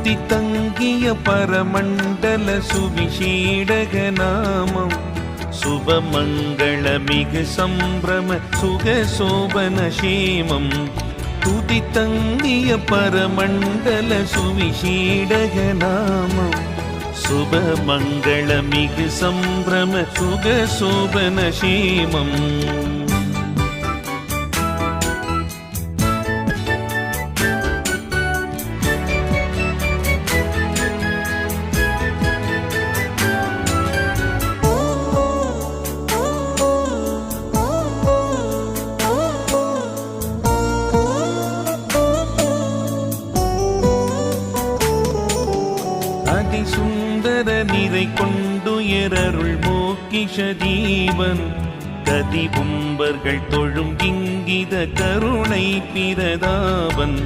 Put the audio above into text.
துதி தங்கிய பரமண்டல சுவிசேடக நாமம் சுபமங்களமிகு சம்பிரம சுகசோபன சேமம் துதி தங்கிய பரமண்டல சுவிசேடக நாமம் சுபமங்களமிகு சம்பிரம சுகசோபன சேமம் சுந்தர நிறை கொண்டுயரருள் மோக்கிஷ தீபன் கதிபும்பர்கள் தொழும் இங்கித கருணை பிரதாபன்